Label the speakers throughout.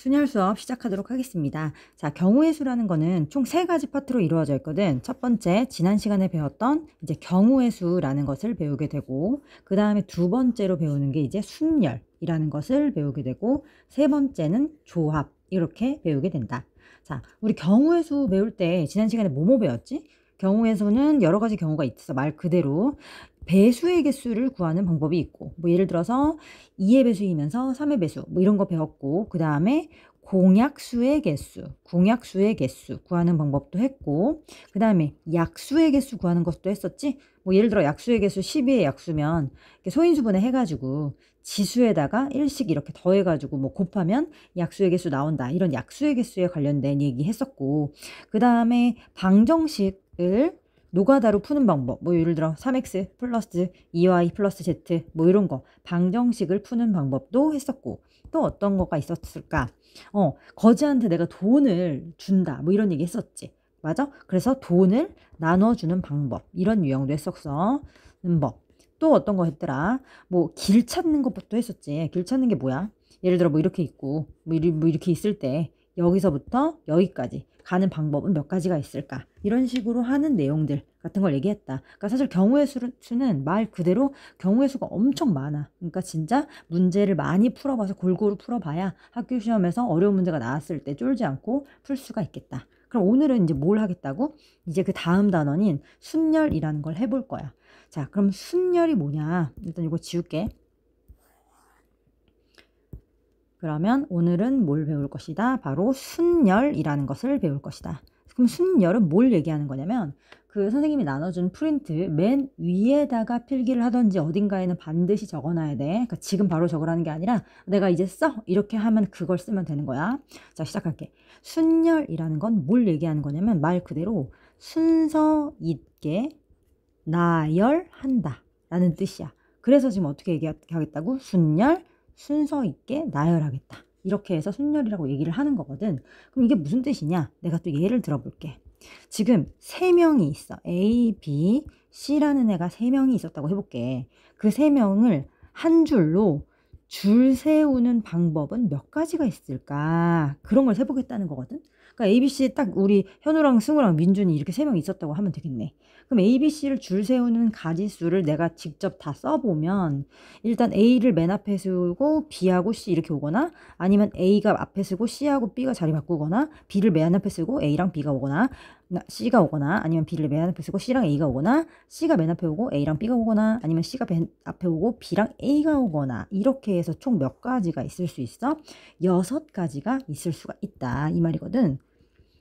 Speaker 1: 순열 수업 시작하도록 하겠습니다. 자, 경우의 수라는 거는 총 3가지 파트로 이루어져 있거든. 첫 번째, 지난 시간에 배웠던 이제 경우의 수라는 것을 배우게 되고, 그 다음에 두 번째로 배우는 게 이제 순열이라는 것을 배우게 되고, 세 번째는 조합, 이렇게 배우게 된다. 자, 우리 경우의 수 배울 때 지난 시간에 뭐뭐 배웠지? 경우의 수는 여러 가지 경우가 있어. 말 그대로 배수의 개수를 구하는 방법이 있고, 뭐 예를 들어서 2의 배수이면서 3의 배수, 뭐 이런 거 배웠고, 그 다음에 공약수의 개수 구하는 방법도 했고, 그 다음에 약수의 개수 구하는 것도 했었지. 뭐 예를 들어 약수의 개수 12의 약수면 소인수분해 해가지고 지수에다가 1씩 이렇게 더해가지고 뭐 곱하면 약수의 개수 나온다. 이런 약수의 개수에 관련된 얘기 했었고, 그 다음에 방정식을 노가다로 푸는 방법, 뭐 예를 들어 3x 플러스 2y 플러스 z 뭐 이런 거 방정식을 푸는 방법도 했었고, 또 어떤 거가 있었을까? 거지한테 내가 돈을 준다 뭐 이런 얘기 했었지. 맞아? 그래서 돈을 나눠주는 방법, 이런 유형도 했었어. 법. 또 어떤 거 했더라? 뭐 길 찾는 것부터 했었지. 길 찾는 게 뭐야? 예를 들어 뭐 이렇게 있고 뭐 이렇게 있을 때 여기서부터 여기까지 가는 방법은 몇 가지가 있을까? 이런 식으로 하는 내용들 같은 걸 얘기했다. 그러니까 사실 경우의 수는 말 그대로 경우의 수가 엄청 많아. 그러니까 진짜 문제를 많이 풀어봐서 골고루 풀어봐야 학교 시험에서 어려운 문제가 나왔을 때 쫄지 않고 풀 수가 있겠다. 그럼 오늘은 이제 뭘 하겠다고? 이제 그 다음 단원인 순열이라는 걸 해볼 거야. 자, 그럼 순열이 뭐냐? 일단 이거 지울게. 그러면 오늘은 뭘 배울 것이다? 바로 순열이라는 것을 배울 것이다. 그럼 순열은 뭘 얘기하는 거냐면, 그 선생님이 나눠준 프린트 맨 위에다가 필기를 하던지 어딘가에는 반드시 적어놔야 돼. 그러니까 지금 바로 적으라는 게 아니라 내가 이제 써! 이렇게 하면 그걸 쓰면 되는 거야. 자, 시작할게. 순열이라는 건 뭘 얘기하는 거냐면 말 그대로 순서 있게 나열한다 라는 뜻이야. 그래서 지금 어떻게 얘기하겠다고? 순열, 순서 있게 나열하겠다. 이렇게 해서 순열이라고 얘기를 하는 거거든. 그럼 이게 무슨 뜻이냐? 내가 또 예를 들어볼게. 지금 3명이 있어. A, B, C라는 애가 3명이 있었다고 해볼게. 그 3명을 한 줄로 줄 세우는 방법은 몇 가지가 있을까? 그런 걸 세보겠다는 거거든. 그러니까 A, B, C 딱 우리 현우랑 승우랑 민준이 이렇게 3명 있었다고 하면 되겠네. 그럼 A, B, C를 줄 세우는 가지수를 내가 직접 다 써보면 일단 A를 맨 앞에 쓰고 B하고 C 이렇게 오거나, 아니면 A가 앞에 쓰고 C하고 B가 자리 바꾸거나, B를 맨 앞에 쓰고 A랑 B가 오거나, C가 오거나, 아니면 B를 맨 앞에 쓰고 C랑 A가 오거나, C가 맨 앞에 오고 A랑 B가 오거나, 아니면 C가 맨 앞에 오고 B랑 A가 오거나, 이렇게 해서 총 몇 가지가 있을 수 있어? 6가지가 있을 수가 있다 이 말이거든.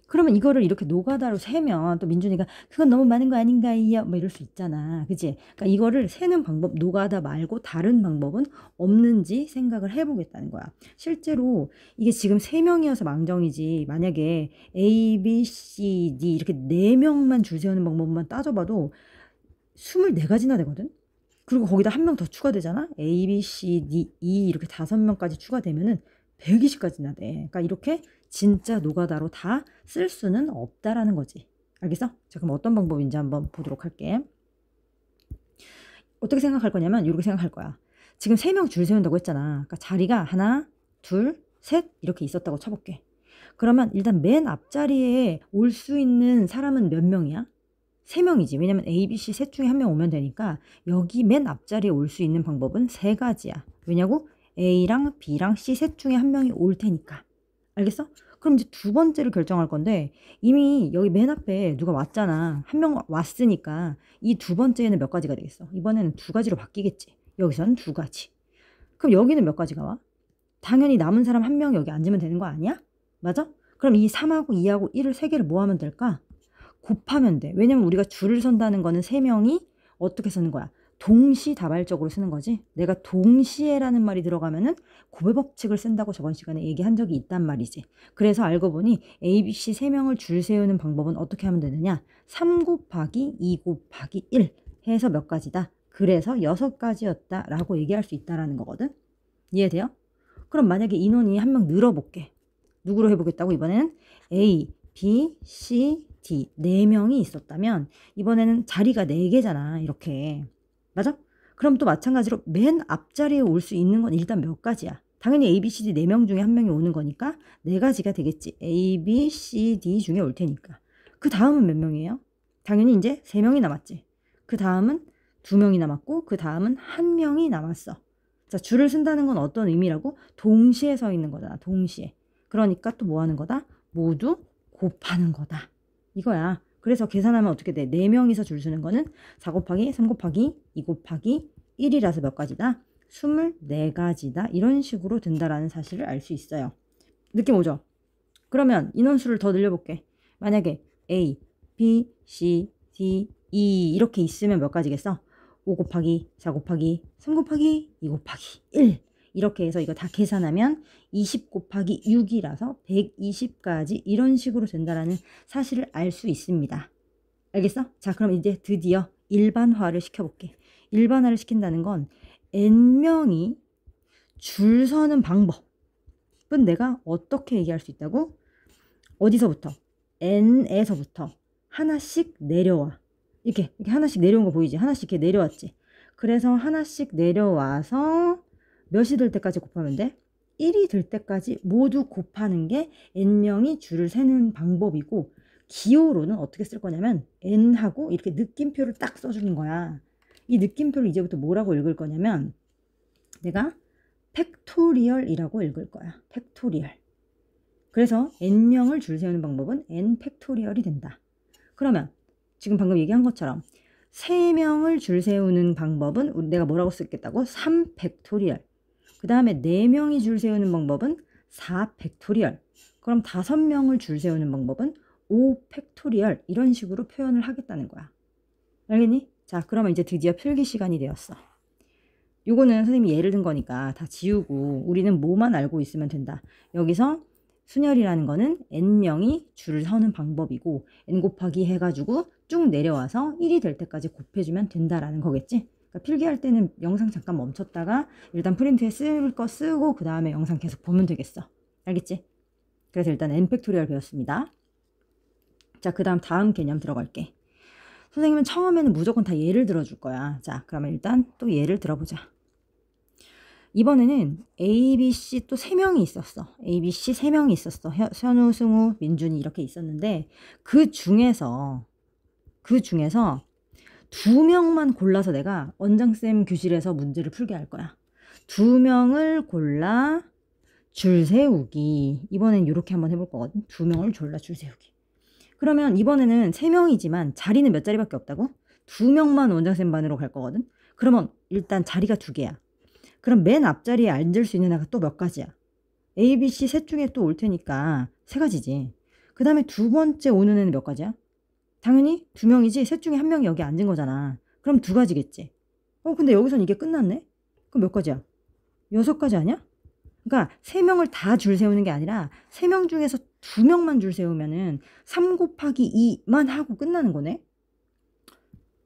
Speaker 1: 그러면 이거를 이렇게 노가다로 세면 또 민준이가 그건 너무 많은 거 아닌가요? 뭐 이럴 수 있잖아. 그치? 그러니까 이거를 세는 방법, 노가다 말고 다른 방법은 없는지 생각을 해보겠다는 거야. 실제로 이게 지금 3명이어서 망정이지, 만약에 A, B, C, D 이렇게 4명만 줄 세우는 방법만 따져봐도 24가지나 되거든? 그리고 거기다 한 명 더 추가되잖아? A, B, C, D, E 이렇게 5명까지 추가되면은 120가지나 돼. 그러니까 이렇게 진짜 노가다로 다 쓸 수는 없다라는 거지. 알겠어? 자, 그럼 어떤 방법인지 한번 보도록 할게. 어떻게 생각할 거냐면 이렇게 생각할 거야. 지금 3명 줄 세운다고 했잖아. 그러니까 자리가 하나, 둘, 셋 이렇게 있었다고 쳐볼게. 그러면 일단 맨 앞자리에 올 수 있는 사람은 몇 명이야? 3명이지. 왜냐면 A, B, C 셋 중에 한 명 오면 되니까 여기 맨 앞자리에 올 수 있는 방법은 3가지야. 왜냐고? A랑 B랑 C 셋 중에 한 명이 올 테니까. 알겠어? 그럼 이제 두 번째를 결정할 건데, 이미 여기 맨 앞에 누가 왔잖아. 한 명 왔으니까 이 두 번째는 몇 가지가 되겠어? 이번에는 2가지로 바뀌겠지. 여기서는 2가지. 그럼 여기는 몇 가지가 와? 당연히 남은 사람 한 명 여기 앉으면 되는 거 아니야? 맞아? 그럼 이 3하고 2하고 1을 3개를 뭐 하면 될까? 곱하면 돼. 왜냐면 우리가 줄을 선다는 거는 3명이 어떻게 쓰는 거야? 동시다발적으로 쓰는 거지. 내가 동시에라는 말이 들어가면은 곱의 법칙을 쓴다고 저번 시간에 얘기한 적이 있단 말이지. 그래서 알고 보니 A, B, C 3명을 줄 세우는 방법은 어떻게 하면 되느냐? 3 곱하기 2 곱하기 1 해서 몇 가지다. 그래서 6가지였다 라고 얘기할 수 있다라는 거거든. 이해돼요? 그럼 만약에 인원이 한 명 늘어볼게. 누구로 해보겠다고? 이번에는 A, B, C, D 4명이 있었다면 이번에는 자리가 4개잖아. 이렇게. 맞아? 그럼 또 마찬가지로 맨 앞자리에 올 수 있는 건 일단 몇 가지야? 당연히 A, B, C, D 4명 중에 한 명이 오는 거니까 4가지가 되겠지. A, B, C, D 중에 올 테니까. 그 다음은 몇 명이에요? 당연히 이제 3명이 남았지. 그 다음은 2명이 남았고 그 다음은 1명이 남았어. 자, 줄을 쓴다는 건 어떤 의미라고? 동시에 서 있는 거잖아. 동시에. 그러니까 또 뭐 하는 거다? 모두 곱하는 거다. 이거야. 그래서 계산하면 어떻게 돼? 4명이서 줄 서는 거는 4 곱하기 3 곱하기 2 곱하기 1이라서 몇 가지다? 24가지다. 이런 식으로 된다라는 사실을 알 수 있어요. 느낌 오죠? 그러면 인원수를 더 늘려볼게. 만약에 A, B, C, D, E 이렇게 있으면 몇 가지겠어? 5 곱하기 4 곱하기 3 곱하기 2 곱하기 1 이렇게 해서 이거 다 계산하면 20 곱하기 6이라서 120가지 이런 식으로 된다라는 사실을 알 수 있습니다. 알겠어? 자, 그럼 이제 드디어 일반화를 시켜볼게. 일반화를 시킨다는 건 n명이 줄 서는 방법은 내가 어떻게 얘기할 수 있다고? 어디서부터? n에서부터 하나씩 내려와. 이렇게 하나씩 내려온 거 보이지? 하나씩 이렇게 내려왔지? 그래서 하나씩 내려와서 몇이 될 때까지 곱하면 돼? 1이 될 때까지 모두 곱하는 게 n명이 줄을 세는 방법이고, 기호로는 어떻게 쓸 거냐면 n하고 이렇게 느낌표를 딱 써주는 거야. 이 느낌표를 이제부터 뭐라고 읽을 거냐면 내가 팩토리얼이라고 읽을 거야. 팩토리얼. 그래서 n명을 줄 세우는 방법은 n 팩토리얼이 된다. 그러면 지금 방금 얘기한 것처럼 3명을 줄 세우는 방법은 내가 뭐라고 쓰겠다고? 3 팩토리얼. 그 다음에 4명이 줄 세우는 방법은 4 팩토리얼. 그럼 5명을 줄 세우는 방법은 5 팩토리얼. 이런 식으로 표현을 하겠다는 거야. 알겠니? 자, 그러면 이제 드디어 필기 시간이 되었어. 요거는 선생님이 예를 든 거니까 다 지우고 우리는 뭐만 알고 있으면 된다. 여기서 순열이라는 거는 n명이 줄을 서는 방법이고 n 곱하기 해가지고 쭉 내려와서 1이 될 때까지 곱해주면 된다라는 거겠지? 그러니까 필기할 때는 영상 잠깐 멈췄다가 일단 프린트에 쓸 거 쓰고 그 다음에 영상 계속 보면 되겠어. 알겠지? 그래서 일단 n 팩토리얼 배웠습니다. 자, 그 다음 개념 들어갈게. 선생님은 처음에는 무조건 다 예를 들어줄 거야. 자, 그러면 일단 또 예를 들어보자. 이번에는 A, B, C 또 3명이 있었어. A, B, C 3명이 있었어. 현우, 승우, 민준이 이렇게 있었는데 그 중에서 2명만 골라서 내가 원장쌤 교실에서 문제를 풀게 할 거야. 2명을 골라 줄 세우기. 이번엔 이렇게 한번 해볼 거거든. 2명을 골라 줄 세우기. 그러면 이번에는 3명이지만 자리는 몇 자리밖에 없다고? 2명만 원장쌤 반으로 갈 거거든. 그러면 일단 자리가 2개야. 그럼 맨 앞자리에 앉을 수 있는 애가 또 몇 가지야? A, B, C 셋 중에 또 올 테니까 3가지지. 그 다음에 두 번째 오는 애는 몇 가지야? 당연히 2명이지. 셋 중에 1명이 여기 앉은 거잖아. 그럼 2가지겠지. 근데 여기선 이게 끝났네? 그럼 몇 가지야? 6가지 아니야? 그러니까 3명을 다 줄 세우는 게 아니라 3명 중에서 2명만 줄 세우면은 3 곱하기 2만 하고 끝나는 거네.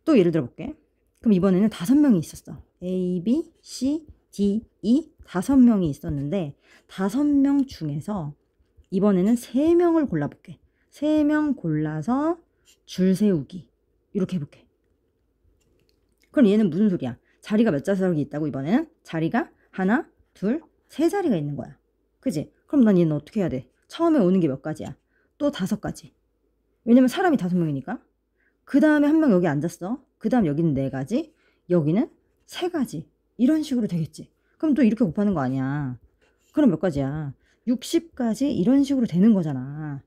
Speaker 1: 또 예를 들어볼게. 그럼 이번에는 5명이 있었어. A, B, C, D, E 5명이 있었는데 5명 중에서 이번에는 3명을 골라볼게. 3명 골라서 줄 세우기. 이렇게 해볼게. 그럼 얘는 무슨 소리야? 자리가 몇 자석이 있다고 이번에는? 자리가 하나, 둘, 3자리가 있는 거야. 그지? 그럼 난 얘는 어떻게 해야 돼? 처음에 오는 게 몇 가지야? 또 5가지. 왜냐면 사람이 5명이니까. 그 다음에 1명 여기 앉았어. 그 다음 여기는 4가지. 여기는 3가지. 이런 식으로 되겠지. 그럼 또 이렇게 곱하는 거 아니야. 그럼 몇 가지야? 60가지 이런 식으로 되는 거잖아.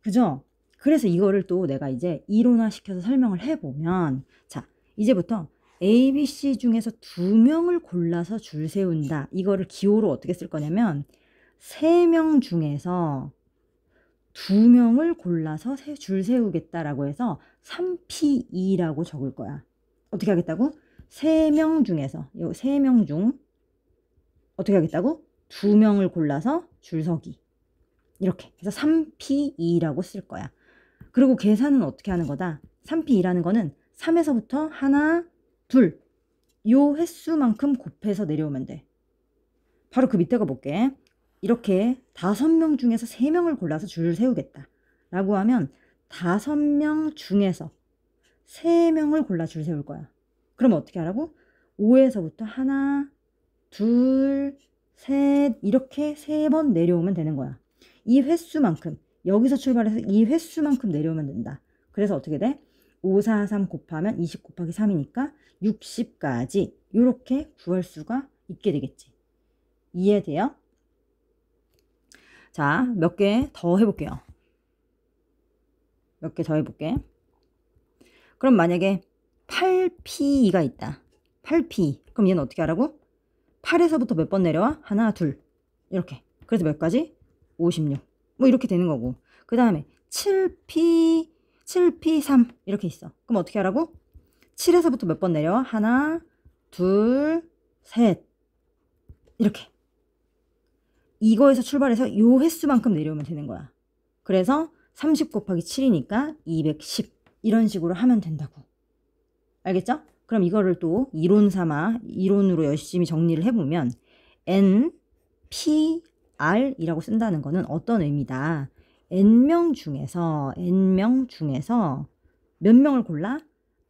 Speaker 1: 그죠? 그래서 이거를 또 내가 이제 이론화시켜서 설명을 해보면, 자, 이제부터 A, B, C 중에서 2명을 골라서 줄 세운다. 이거를 기호로 어떻게 쓸 거냐면 3명 중에서 2명을 골라서 줄 세우겠다라고 해서 3P2라고 적을 거야. 어떻게 하겠다고? 3명 중에서 3명 중 어떻게 하겠다고? 2명을 골라서 줄 서기. 이렇게 해서 3P2라고 쓸 거야. 그리고 계산은 어떻게 하는 거다? 3P2라는 거는 3에서부터 하나, 둘, 요 횟수만큼 곱해서 내려오면 돼. 바로 그 밑에 거 볼게. 이렇게 5명 중에서 3명을 골라서 줄 세우겠다 라고 하면 5명 중에서 3명을 골라 줄 세울 거야. 그러면 어떻게 하라고? 5에서부터 하나, 둘, 셋, 이렇게 3번 내려오면 되는 거야. 이 횟수만큼, 여기서 출발해서 이 횟수만큼 내려오면 된다. 그래서 어떻게 돼? 5, 4, 3 곱하면 20 곱하기 3이니까 60까지 이렇게 구할 수가 있게 되겠지. 이해돼요? 자, 몇 개 더 해볼게요. 몇 개 더 해볼게. 그럼 만약에 8P가 있다. 8P. 그럼 얘는 어떻게 하라고? 8에서부터 몇 번 내려와? 하나, 둘. 이렇게. 그래서 몇 가지? 56. 뭐 이렇게 되는 거고. 그 다음에 7P, 3 이렇게 있어. 그럼 어떻게 하라고? 7에서부터 몇 번 내려와? 하나, 둘, 셋. 이렇게. 이거에서 출발해서 요 횟수만큼 내려오면 되는 거야. 그래서 30 곱하기 7이니까 210. 이런 식으로 하면 된다고. 알겠죠? 그럼 이거를 또 이론 삼아 이론으로 열심히 정리를 해보면 N, P, R이라고 쓴다는 거는 어떤 의미다. N명 중에서 몇 명을 골라?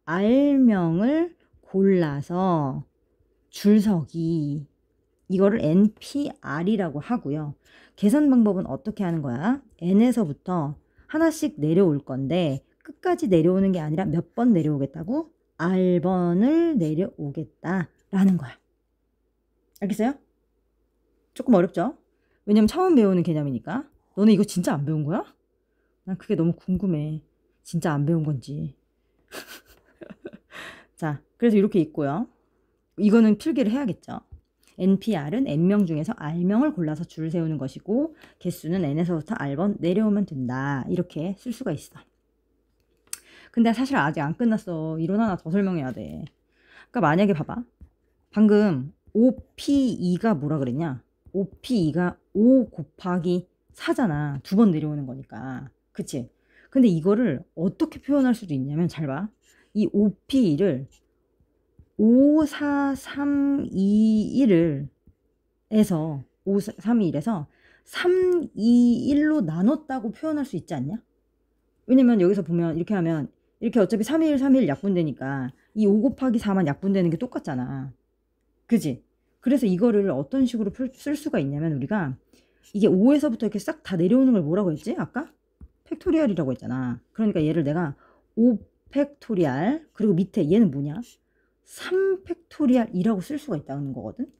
Speaker 1: R명을 골라서 줄서기. 이거를 NPR이라고 하고요. 계산 방법은 어떻게 하는 거야? N에서부터 하나씩 내려올 건데 끝까지 내려오는 게 아니라 몇 번 내려오겠다고? R번을 내려오겠다라는 거야. 알겠어요? 조금 어렵죠? 왜냐면 처음 배우는 개념이니까. 너네 이거 진짜 안 배운 거야? 난 그게 너무 궁금해. 진짜 안 배운 건지. 자, 그래서 이렇게 있고요. 이거는 필기를 해야겠죠. NPR은 N명 중에서 R명을 골라서 줄을 세우는 것이고 개수는 N에서부터 R번 내려오면 된다. 이렇게 쓸 수가 있어. 근데 사실 아직 안 끝났어. 이론 하나 더 설명해야 돼. 그러니까 만약에 봐봐. 방금 5P2가 뭐라 그랬냐? 5P2가 5 곱하기 4잖아. 2번 내려오는 거니까. 그치? 근데 이거를 어떻게 표현할 수도 있냐면 잘 봐. 이 5P2를 5, 4, 3, 2, 1을 에서 5, 3, 2, 1에서 3, 2, 1로 나눴다고 표현할 수 있지 않냐? 왜냐면 여기서 보면 이렇게 하면 이렇게 어차피 3, 1, 3, 1 약분되니까 이 5 곱하기 4만 약분되는 게 똑같잖아. 그지? 그래서 이거를 어떤 식으로 쓸 수가 있냐면 우리가 이게 5에서부터 이렇게 싹 다 내려오는 걸 뭐라고 했지? 아까? 팩토리얼이라고 했잖아. 그러니까 얘를 내가 5 팩토리얼 그리고 밑에 얘는 뭐냐? 3 팩토리얼이라고 쓸 수가 있다는 거거든.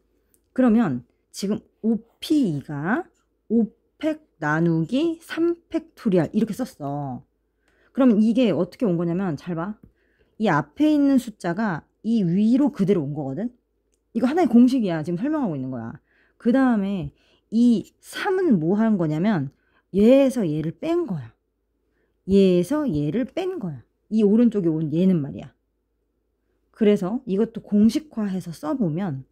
Speaker 1: 그러면 지금 5P2가 5팩 나누기 3 팩토리얼 이렇게 썼어. 그러면 이게 어떻게 온 거냐면 잘 봐. 이 앞에 있는 숫자가 이 위로 그대로 온 거거든. 이거 하나의 공식이야. 지금 설명하고 있는 거야. 그 다음에 이 3은 뭐 한 거냐면 얘에서 얘를 뺀 거야. 얘에서 얘를 뺀 거야. 이 오른쪽에 온 얘는 말이야. 그래서 이것도 공식화해서 써보면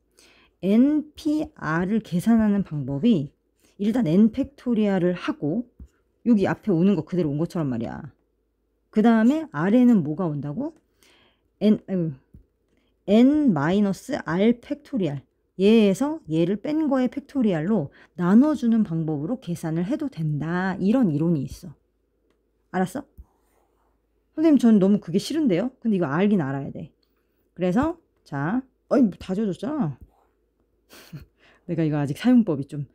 Speaker 1: NPR을 계산하는 방법이 일단 N 팩토리얼을 하고 여기 앞에 오는 거 그대로 온 것처럼 말이야. 그 다음에 R에는 뭐가 온다고? N-R 팩토리얼. 얘에서 얘를 뺀 거의 팩토리얼로 나눠주는 방법으로 계산을 해도 된다. 이런 이론이 있어. 알았어? 선생님 전 너무 그게 싫은데요? 근데 이거 알긴 알아야 돼. 그래서 자, 다 줘줬잖아. 내가 이거 아직 사용법이 좀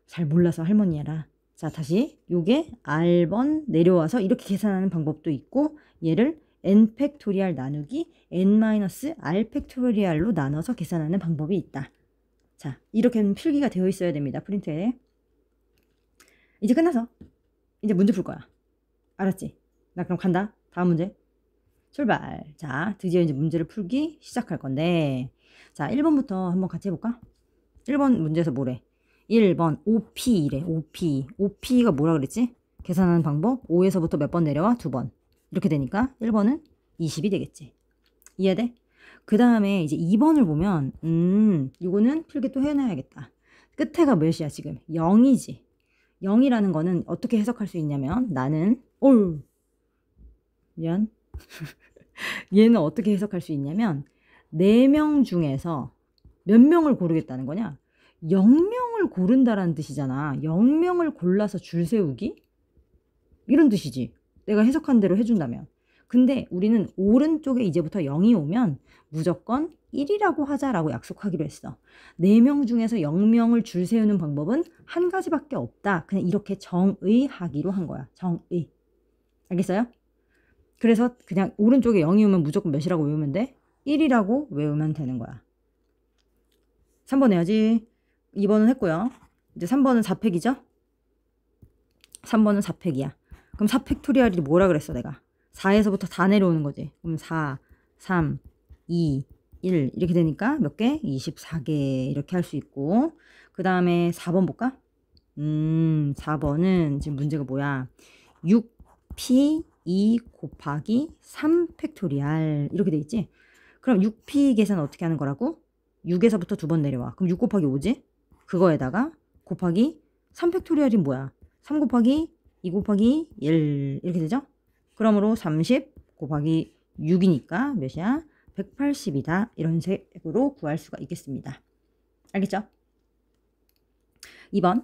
Speaker 1: 잘 몰라서 할머니야라. 자, 다시 요게 R번 내려와서 이렇게 계산하는 방법도 있고 얘를 N 팩토리얼 나누기 N-R 팩토리얼로 나눠서 계산하는 방법이 있다. 자, 이렇게는 필기가 되어 있어야 됩니다. 프린트에. 이제 끝났어. 이제 문제 풀 거야. 알았지? 나 그럼 간다. 다음 문제. 출발. 자, 드디어 이제 문제를 풀기 시작할 건데 자, 1번부터 한번 같이 해볼까? 1번 문제에서 뭐래? 1번 5P래. 5P. 5P가 뭐라 그랬지? 계산하는 방법 5에서부터 몇 번 내려와? 2번. 이렇게 되니까 1번은 20이 되겠지. 이해돼? 그 다음에 이제 2번을 보면 이거는 필기 또 해놔야겠다. 끝에가 몇이야 지금? 0이지. 0이라는 거는 어떻게 해석할 수 있냐면 나는 미안. 얘는 어떻게 해석할 수 있냐면 4명 중에서 몇 명을 고르겠다는 거냐? 0명을 고른다라는 뜻이잖아. 0명을 골라서 줄 세우기? 이런 뜻이지. 내가 해석한 대로 해준다면. 근데 우리는 오른쪽에 이제부터 0이 오면 무조건 1이라고 하자라고 약속하기로 했어. 4명 중에서 0명을 줄 세우는 방법은 한 가지밖에 없다. 그냥 이렇게 정의하기로 한 거야. 정의. 알겠어요? 그래서 그냥 오른쪽에 0이오면 무조건 몇이라고 외우면 돼? 1이라고 외우면 되는 거야. 3번 해야지. 2번은 했고요. 이제 3번은 4팩이죠? 3번은 4팩이야. 그럼 4팩토리얼이 뭐라 그랬어 내가? 4에서부터 다 내려오는 거지. 그럼 4, 3, 2, 1 이렇게 되니까 몇 개? 24개 이렇게 할 수 있고, 그 다음에 4번 볼까? 4번은 지금 문제가 뭐야? 6p2 곱하기 3 팩토리얼 이렇게 돼 있지? 그럼 6p 계산 어떻게 하는 거라고? 6에서부터 2번 내려와. 그럼 6 곱하기 5지? 그거에다가 곱하기 3 팩토리얼이 뭐야? 3 곱하기 2 곱하기 1 이렇게 되죠? 그러므로 30 곱하기 6이니까 몇이야? 180이다. 이런 식으로 구할 수가 있겠습니다. 알겠죠? 2번.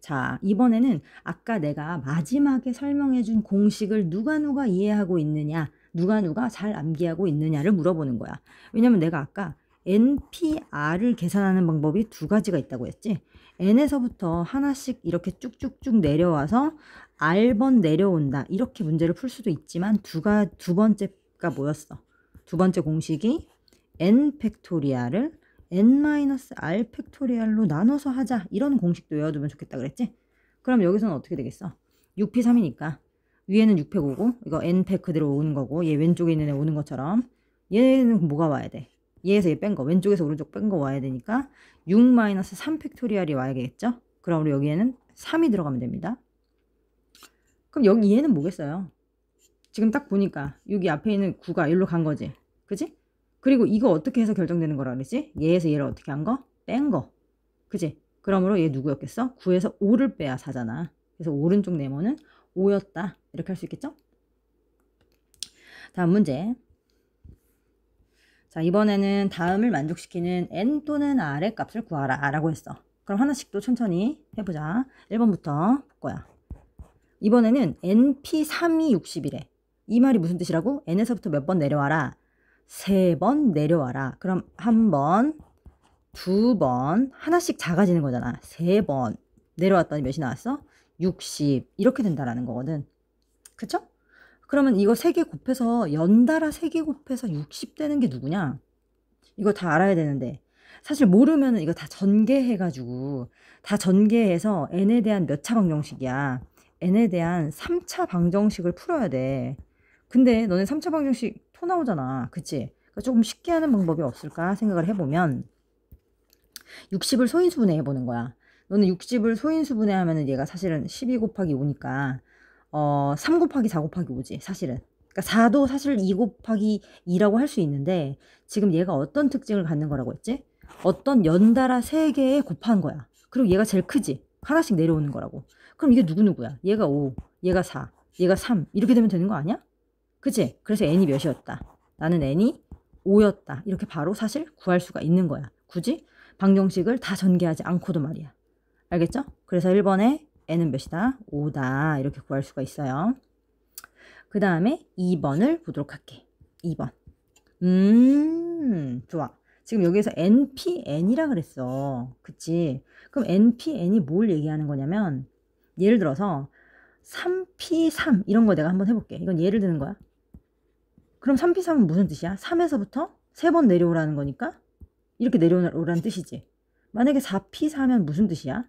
Speaker 1: 자, 이번에는 아까 내가 마지막에 설명해준 공식을 누가 이해하고 있느냐, 누가 잘 암기하고 있느냐를 물어보는 거야. 왜냐면 내가 아까 NPR을 계산하는 방법이 2가지가 있다고 했지. N에서부터 하나씩 이렇게 쭉쭉쭉 내려와서 R번 내려온다. 이렇게 문제를 풀 수도 있지만 두 번째가 뭐였어? 두 번째 공식이 N 팩토리얼을 N-R 팩토리얼로 나눠서 하자. 이런 공식도 외워두면 좋겠다 그랬지? 그럼 여기서는 어떻게 되겠어? 6P3이니까 위에는 6팩 오고 이거 N팩 그대로 오는 거고, 얘 왼쪽에 있는 애 오는 것처럼 얘는 뭐가 와야 돼? 얘에서 얘 뺀 거, 왼쪽에서 오른쪽 뺀 거 와야 되니까 6-3 팩토리얼이 와야겠죠? 그럼 우리 여기에는 3이 들어가면 됩니다. 그럼 여기 얘는 뭐겠어요? 지금 딱 보니까 여기 앞에 있는 9가 여기로 간 거지. 그지? 그리고 이거 어떻게 해서 결정되는 거라 그랬지? 얘에서 얘를 어떻게 한 거? 뺀 거. 그지? 그러므로 얘 누구였겠어? 9에서 5를 빼야 4잖아. 그래서 오른쪽 네모는 5였다. 이렇게 할 수 있겠죠? 다음 문제. 자, 이번에는 다음을 만족시키는 n 또는 r의 값을 구하라 라고 했어. 그럼 하나씩 또 천천히 해보자. 1번부터 볼 거야. 이번에는 np3이 60이래. 이 말이 무슨 뜻이라고? n에서부터 몇 번 내려와라? 3번 내려와라. 그럼 1번, 2번, 하나씩 작아지는 거잖아. 3번 내려왔더니 몇이 나왔어? 60. 이렇게 된다라는 거거든. 그쵸? 그러면 이거 3개 곱해서 연달아 3개 곱해서 60 되는 게 누구냐? 이거 다 알아야 되는데 사실 모르면 이거 다 전개해가지고 다 전개해서 n에 대한 몇 차 방정식이야? n에 대한 3차 방정식을 풀어야 돼. 근데 너네 3차 방정식 토 나오잖아. 그치? 그러니까 조금 쉽게 하는 방법이 없을까 생각을 해보면 60을 소인수분해 해보는 거야. 너는 60을 소인수분해 하면은 얘가 사실은 12 곱하기 5니까 3 곱하기 4 곱하기 5지 사실은. 그러니까 4도 사실 2 곱하기 2라고 할 수 있는데 지금 얘가 어떤 특징을 갖는 거라고 했지? 어떤 연달아 3개에 곱한 거야. 그리고 얘가 제일 크지? 하나씩 내려오는 거라고. 그럼 이게 누구야? 얘가 5, 얘가 4, 얘가 3 이렇게 되면 되는 거 아니야? 그치? 그래서 n이 몇이었다? 나는 n이 5였다. 이렇게 바로 사실 구할 수가 있는 거야. 굳이 방정식을 다 전개하지 않고도 말이야. 알겠죠? 그래서 1번에 n은 몇이다? 5다. 이렇게 구할 수가 있어요. 그 다음에 2번을 보도록 할게. 2번. 좋아. 지금 여기에서 npn이라 그랬어. 그치? 그럼 npn이 뭘 얘기하는 거냐면 예를 들어서 3p3 이런 거 내가 한번 해볼게. 이건 예를 드는 거야. 그럼 3p3은 무슨 뜻이야? 3에서부터 3번 내려오라는 거니까 이렇게 내려오라는 뜻이지. 만약에 4p4면 무슨 뜻이야?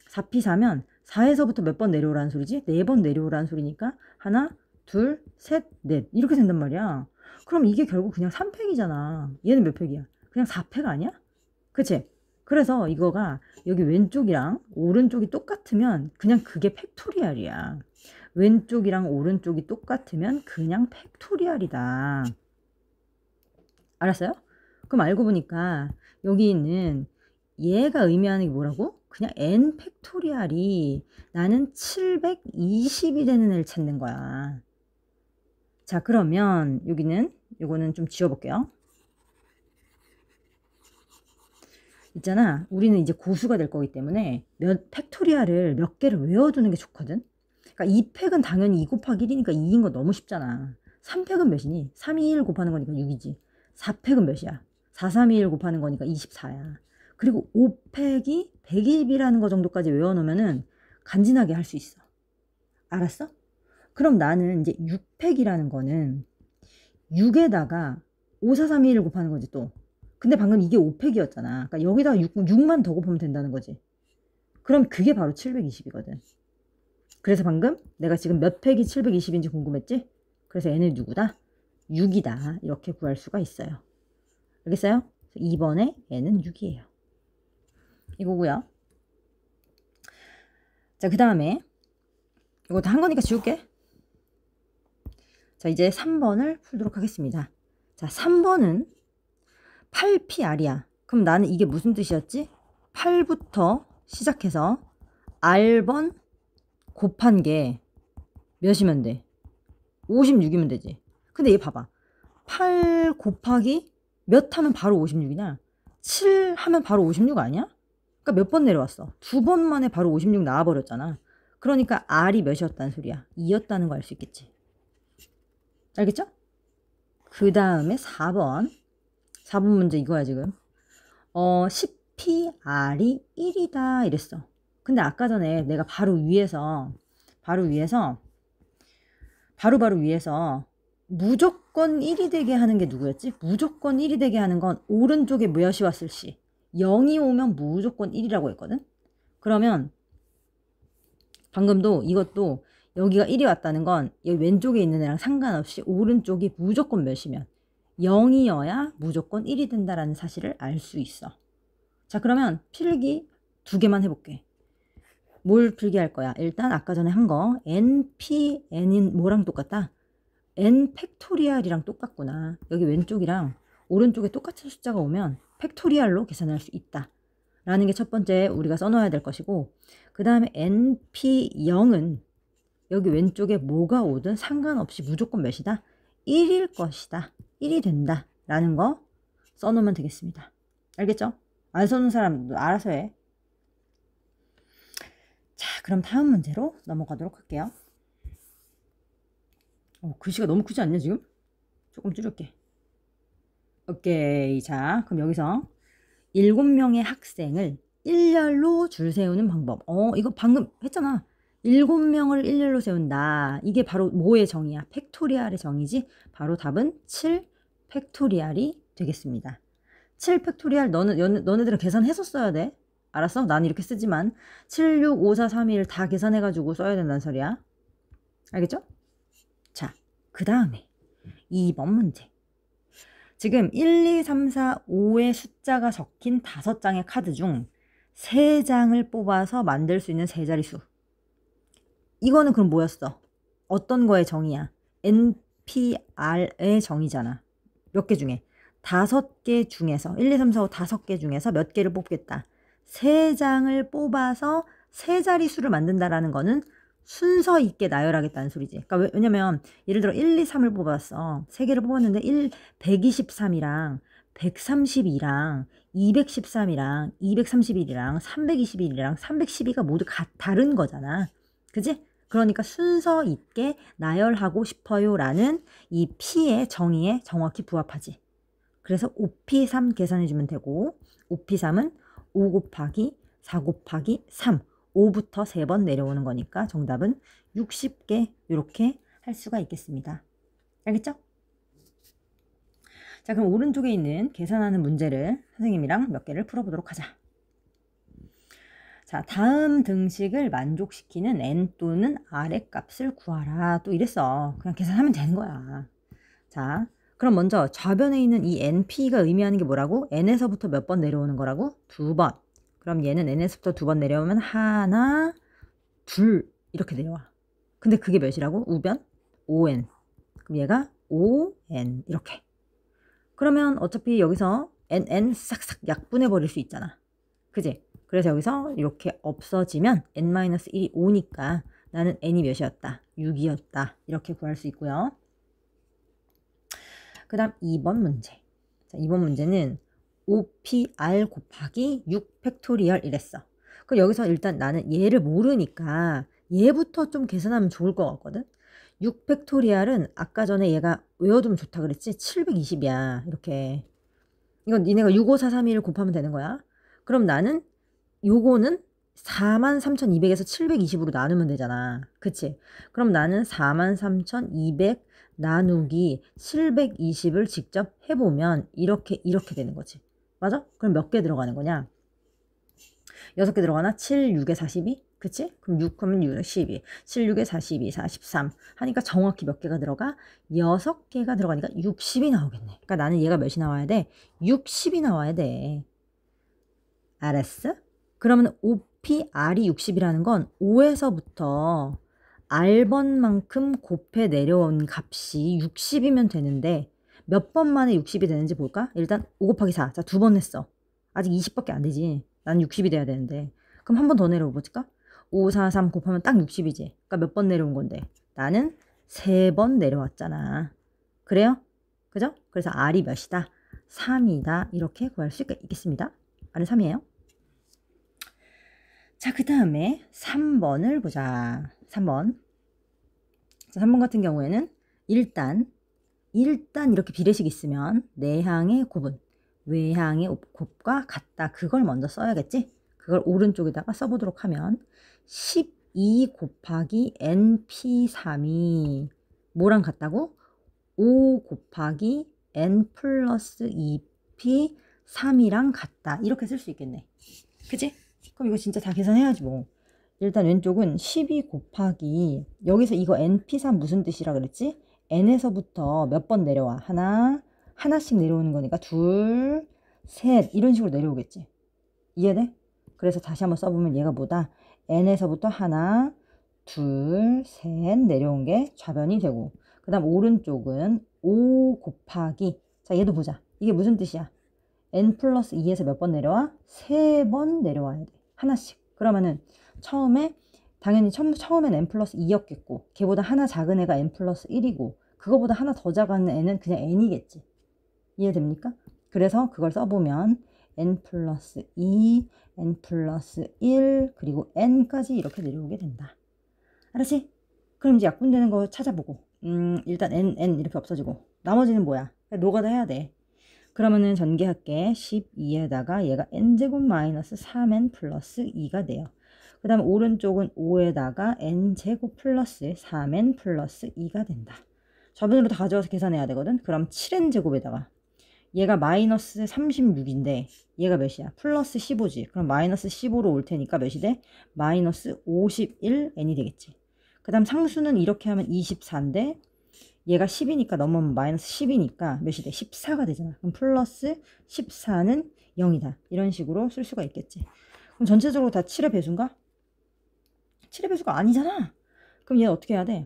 Speaker 1: 4p4면 4에서부터 몇 번 내려오라는 소리지? 4번 내려오라는 소리니까 하나, 둘, 셋, 넷 이렇게 된단 말이야. 그럼 이게 결국 그냥 3팩이잖아. 얘는 몇 팩이야? 그냥 4팩 아니야? 그치? 그래서 이거가 여기 왼쪽이랑 오른쪽이 똑같으면 그냥 그게 팩토리얼이야. 왼쪽이랑 오른쪽이 똑같으면 그냥 팩토리얼이다. 알았어요? 그럼 알고 보니까 여기 있는 얘가 의미하는 게 뭐라고? 그냥 n 팩토리얼이 나는 720이 되는 애를 찾는 거야. 자, 그러면 여기는 요거는 좀 지워볼게요. 있잖아, 우리는 이제 고수가 될 거기 때문에 팩토리얼을 몇 개를 외워두는 게 좋거든. 그러니까 2팩은 당연히 2 곱하기 1이니까 2인 거 너무 쉽잖아. 3팩은 몇이니? 3이 1 곱하는 거니까 6이지. 4팩은 몇이야? 4, 3, 2, 1 곱하는 거니까 24야. 그리고 5팩이 120이라는 거 정도까지 외워놓으면은 간지나게 할 수 있어. 알았어? 그럼 나는 이제 6팩이라는 거는 6에다가 5, 4, 3, 2, 1 곱하는 거지 또. 근데 방금 이게 5팩이었잖아. 그러니까 여기다가 6만 더 곱하면 된다는 거지. 그럼 그게 바로 720이거든. 그래서 방금 내가 지금 몇 팩이 720인지 궁금했지? 그래서 얘는 누구다? 6이다. 이렇게 구할 수가 있어요. 알겠어요? 2번에 얘는 6이에요. 이거고요. 자, 그 다음에 이거 다 한 거니까 지울게. 자, 이제 3번을 풀도록 하겠습니다. 자, 3번은 8PR이야. 그럼 나는 이게 무슨 뜻이었지? 8부터 시작해서 R번 곱한 게 몇이면 돼? 56이면 되지. 근데 얘 봐봐. 8 곱하기 몇 하면 바로 56이냐? 7 하면 바로 56 아니야? 그러니까 몇 번 내려왔어? 2번 만에 바로 56 나와버렸잖아. 그러니까 R이 몇이었다는 소리야? 2였다는 거 알 수 있겠지. 알겠죠? 그 다음에 4번 문제 이거야 지금. 10PR이 1이다 이랬어. 근데 아까 전에 내가 바로 위에서 무조건 1이 되게 하는 게 누구였지? 무조건 1이 되게 하는 건 오른쪽에 몇이 왔을 시 0이 오면 무조건 1이라고 했거든. 그러면 방금도 이것도 여기가 1이 왔다는 건 여기 왼쪽에 있는 애랑 상관없이 오른쪽이 무조건 몇이면 0이어야 무조건 1이 된다라는 사실을 알 수 있어. 자, 그러면 필기 2개만 해볼게. 뭘 필기할 거야? 일단 아까 전에 한 거 NP, N인 뭐랑 똑같다? N 팩토리얼이랑 똑같구나. 여기 왼쪽이랑 오른쪽에 똑같은 숫자가 오면 팩토리얼로 계산할 수 있다 라는 게 첫 번째 우리가 써놓아야 될 것이고, 그 다음에 NP0은 여기 왼쪽에 뭐가 오든 상관없이 무조건 몇이다? 1일 것이다. 1이 된다 라는 거 써놓으면 되겠습니다. 알겠죠? 안 써놓은 사람 알아서 해. 자, 그럼 다음 문제로 넘어가도록 할게요. 글씨가 너무 크지 않냐 지금? 조금 줄일게. 오케이. 자, 그럼 여기서 7명의 학생을 일렬로 줄 세우는 방법. 이거 방금 했잖아. 7명을 일렬로 세운다. 이게 바로 뭐의 정의야? 팩토리얼의 정의지. 바로 답은 7 팩토리얼이 되겠습니다. 7 팩토리얼 너네들은 계산했었어야 돼. 알았어? 난 이렇게 쓰지만 7, 6, 5, 4, 3, 2, 1 다 계산해가지고 써야 된다는 소리야. 알겠죠? 자, 그 다음에 2번 문제. 지금 1, 2, 3, 4, 5의 숫자가 적힌 5장의 카드 중 3장을 뽑아서 만들 수 있는 세 자릿수. 이거는 그럼 뭐였어? 어떤 거의 정의야? NPR의 정의잖아. 몇 개 중에? 5개 중에서 1, 2, 3, 4, 5 5개 중에서 몇 개를 뽑겠다. 3장을 뽑아서 세 자릿수를 만든다라는 거는 순서 있게 나열하겠다는 소리지. 그러니까 왜냐면 예를 들어 1, 2, 3을 뽑았어. 3개를 뽑았는데 123이랑 132랑 213이랑 231이랑 321이랑 312가 모두 다른 거잖아. 그지? 그러니까 순서 있게 나열하고 싶어요 라는 이 P의 정의에 정확히 부합하지. 그래서 5P3 계산해주면 되고, 5P3은 5 곱하기 4 곱하기 3, 5부터 3번 내려오는 거니까 정답은 60개 이렇게 할 수가 있겠습니다. 알겠죠? 자, 그럼 오른쪽에 있는 계산하는 문제를 선생님이랑 몇 개를 풀어보도록 하자. 자, 다음 등식을 만족시키는 n 또는 r의 값을 구하라. 또 이랬어. 그냥 계산하면 되는 거야. 자, 그럼 먼저 좌변에 있는 이 np가 의미하는 게 뭐라고? n에서부터 몇 번 내려오는 거라고? 2번. 그럼 얘는 n에서부터 2번 내려오면 하나, 둘 이렇게 내려와. 근데 그게 몇이라고? 우변? 5n. 그럼 얘가 5n 이렇게. 그러면 어차피 여기서 n 싹싹 약분해 버릴 수 있잖아. 그지? 그래서 여기서 이렇게 없어지면 n-1이 5니까 나는 n이 몇이었다? 6이었다. 이렇게 구할 수 있고요. 그 다음 2번 문제. 자, 2번 문제는 5pr 곱하기 6 팩토리얼 이랬어. 그럼 여기서 일단 나는 얘를 모르니까 얘부터 좀 계산하면 좋을 것 같거든. 6 팩토리얼은 아까 전에 얘가 외워두면 좋다 그랬지? 720이야. 이렇게. 이건 니네가 65431을 곱하면 되는 거야. 그럼 나는 요거는 43,200에서 720으로 나누면 되잖아. 그치? 그럼 나는 43,200 나누기 720을 직접 해보면 이렇게 되는 거지. 맞아? 그럼 몇 개 들어가는 거냐? 6개 들어가나? 7, 6에 42? 그치? 그럼 6 하면 6에 12. 7, 6에 42, 43. 하니까 정확히 몇 개가 들어가? 6개가 들어가니까 60이 나오겠네. 그러니까 나는 얘가 몇이 나와야 돼? 60이 나와야 돼. 알았어? 그러면 OPR이 60이라는 건 5에서부터 R번만큼 곱해 내려온 값이 60이면 되는데 몇 번 만에 60이 되는지 볼까? 일단 5 곱하기 4. 자, 2번 냈어. 아직 20밖에 안 되지. 난 60이 돼야 되는데. 그럼 한 번 더 내려와 볼까? 5, 4, 3 곱하면 딱 60이지. 그러니까 몇 번 내려온 건데? 나는 3번 내려왔잖아. 그래요? 그죠? 그래서 R이 몇이다? 3이다. 이렇게 구할 수 있겠습니다. R은 3이에요. 자, 그 다음에 3번을 보자. 3번. 자, 3번 같은 경우에는 일단 이렇게 비례식 있으면 내항의 곱은 외항의 곱과 같다. 그걸 먼저 써야겠지? 그걸 오른쪽에다가 써보도록 하면 12 곱하기 np3이 뭐랑 같다고? 5 곱하기 n 플러스 2p3이랑 같다. 이렇게 쓸 수 있겠네. 그치? 그럼 이거 진짜 다 계산해야지 뭐. 일단 왼쪽은 12 곱하기 여기서 이거 np3 무슨 뜻이라 그랬지? n에서부터 몇 번 내려와? 하나씩 내려오는 거니까 둘, 셋 이런 식으로 내려오겠지. 이해돼? 그래서 다시 한번 써보면 얘가 뭐다? n에서부터 하나, 둘, 셋 내려온 게 좌변이 되고 그 다음 오른쪽은 5 곱하기 자 얘도 보자. 이게 무슨 뜻이야? n 플러스 2에서 몇 번 내려와? 3번 내려와야 돼. 하나씩. 그러면은 처음에 당연히 처음엔 n 플러스 2였겠고 걔보다 하나 작은 애가 n 플러스 1이고 그거보다 하나 더 작은 애는 그냥 n이겠지. 이해됩니까? 그래서 그걸 써보면 n 플러스 2, n 플러스 1 그리고 n까지 이렇게 내려오게 된다. 알았지? 그럼 이제 약분되는 거 찾아보고 일단 n 이렇게 없어지고 나머지는 뭐야? 노가다 해야 돼. 그러면은 전개할게. 12에다가 얘가 n제곱 마이너스 3n 플러스 2가 돼요. 그 다음 오른쪽은 5에다가 n제곱 플러스 3n 플러스 2가 된다. 좌변으로 다 가져와서 계산해야 되거든. 그럼 7n제곱에다가 얘가 마이너스 36인데 얘가 몇이야? 플러스 15지. 그럼 마이너스 15로 올 테니까 몇이 돼? 마이너스 51n이 되겠지. 그 다음 상수는 이렇게 하면 24인데 얘가 10이니까 넘으면 마이너스 10이니까 몇이 돼? 14가 되잖아. 그럼 플러스 14는 0이다. 이런 식으로 쓸 수가 있겠지. 그럼 전체적으로 다 7의 배수인가? 7의 배수가 아니잖아. 그럼 얘 어떻게 해야 돼?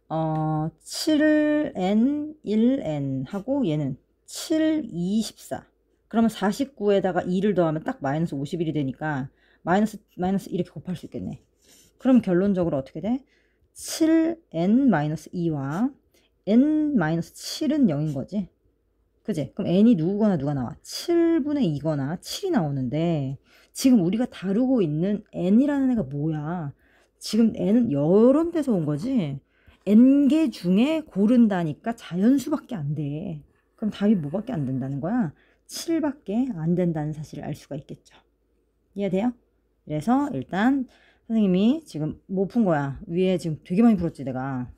Speaker 1: 7n, 1n 하고 얘는 7, 24. 그러면 49에다가 2를 더하면 딱 마이너스 51이 되니까 마이너스 이렇게 곱할 수 있겠네. 그럼 결론적으로 어떻게 돼? 7n-2와 n-7은 0인 거지. 그지? 그럼 n이 누가 나와? 7분의 2거나 7이 나오는데 지금 우리가 다루고 있는 n이라는 애가 뭐야? 지금 n은 여러 데서 온 거지. n개 중에 고른다니까 자연수밖에 안 돼. 그럼 답이 뭐밖에 안 된다는 거야? 7밖에 안 된다는 사실을 알 수가 있겠죠. 이해돼요? 그래서 일단 선생님이 지금 뭐 푼 거야? 위에 지금 되게 많이 풀었지 내가.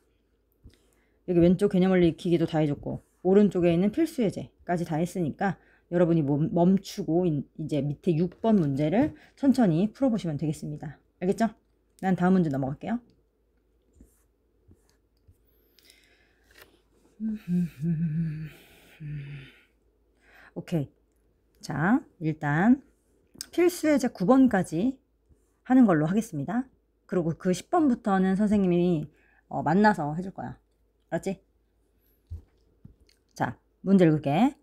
Speaker 1: 여기 왼쪽 개념원리 익히기도 다 해줬고 오른쪽에 있는 필수 예제까지 다 했으니까 여러분이 멈추고 이제 밑에 6번 문제를 천천히 풀어보시면 되겠습니다. 알겠죠? 난 다음 문제 넘어갈게요. 오케이. 자, 일단 필수 예제 9번까지 하는 걸로 하겠습니다. 그리고 그 10번부터는 선생님이 만나서 해줄 거야. 알았지? 자, 문제 읽을게.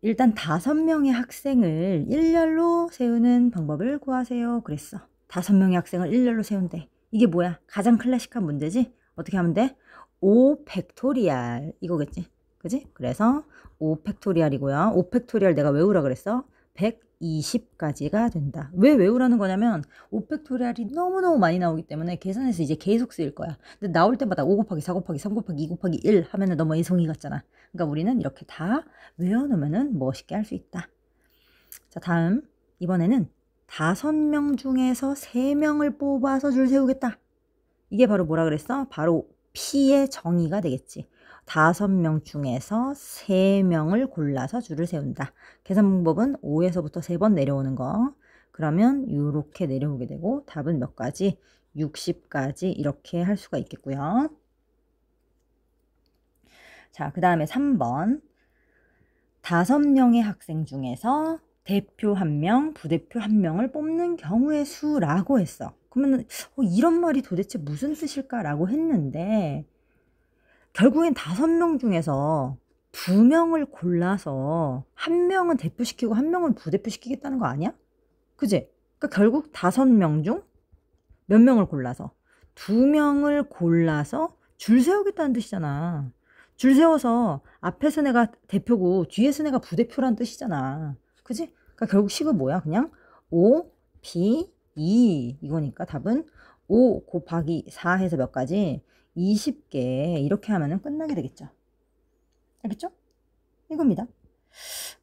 Speaker 1: 일단 5명의 학생을 일렬로 세우는 방법을 구하세요. 그랬어. 5명의 학생을 일렬로 세운대. 이게 뭐야? 가장 클래식한 문제지? 어떻게 하면 돼? 5 팩토리얼 이거겠지? 그지? 그래서 5 팩토리얼이고요. 5 팩토리얼 내가 외우라 그랬어. 20까지가 된다. 왜 외우라는 거냐면 5팩토리얼이 너무너무 많이 나오기 때문에 계산해서 이제 계속 쓰일 거야. 근데 나올 때마다 5 곱하기 4 곱하기 3 곱하기 2 곱하기 1 하면은 너무 애송이 같잖아. 그러니까 우리는 이렇게 다 외워놓으면은 멋있게 할 수 있다. 자, 다음 이번에는 5명 중에서 3명을 뽑아서 줄 세우겠다. 이게 바로 뭐라 그랬어? 바로 P의 정의가 되겠지. 5명 중에서 3명을 골라서 줄을 세운다. 계산 방법은 5에서부터 3번 내려오는 거. 그러면 이렇게 내려오게 되고 답은 몇 가지? 60까지 이렇게 할 수가 있겠고요. 자, 그 다음에 3번. 5명의 학생 중에서 대표 1명, 부대표 1명을 뽑는 경우의 수라고 했어. 그러면 이런 말이 도대체 무슨 뜻일까라고 했는데 결국엔 5명 중에서 2명을 골라서 1명은 대표시키고 1명은 부대표시키겠다는 거 아니야? 그지? 그러니까 결국 5명 중 몇 명을 골라서 2명을 골라서 줄 세우겠다는 뜻이잖아. 줄 세워서 앞에서 내가 대표고 뒤에서 내가 부대표란 뜻이잖아. 그지? 그러니까 결국 식은 뭐야? 그냥 5, B, 2 이거니까 답은 5 곱하기 4 해서 몇 가지? 20개 이렇게 하면은 끝나게 되겠죠. 알겠죠? 이겁니다.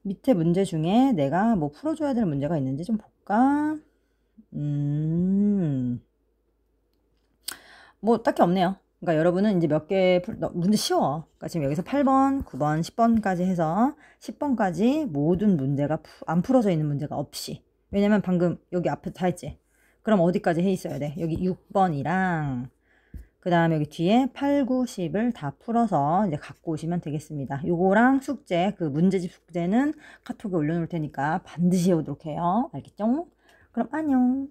Speaker 1: 밑에 문제 중에 내가 뭐 풀어줘야 될 문제가 있는지 좀 볼까? 뭐 딱히 없네요. 그러니까 여러분은 이제 몇 개 문제 쉬워. 그러니까 지금 여기서 8번, 9번, 10번까지 해서 10번까지 모든 문제가 안 풀어져 있는 문제가 없이. 왜냐면 방금 여기 앞에 다 했지. 그럼 어디까지 해 있어야 돼? 여기 6번이랑 그 다음에 여기 뒤에 8, 9, 10을 다 풀어서 이제 갖고 오시면 되겠습니다. 요거랑 숙제, 그 문제집 숙제는 카톡에 올려놓을 테니까 반드시 해오도록 해요. 알겠죠? 그럼 안녕.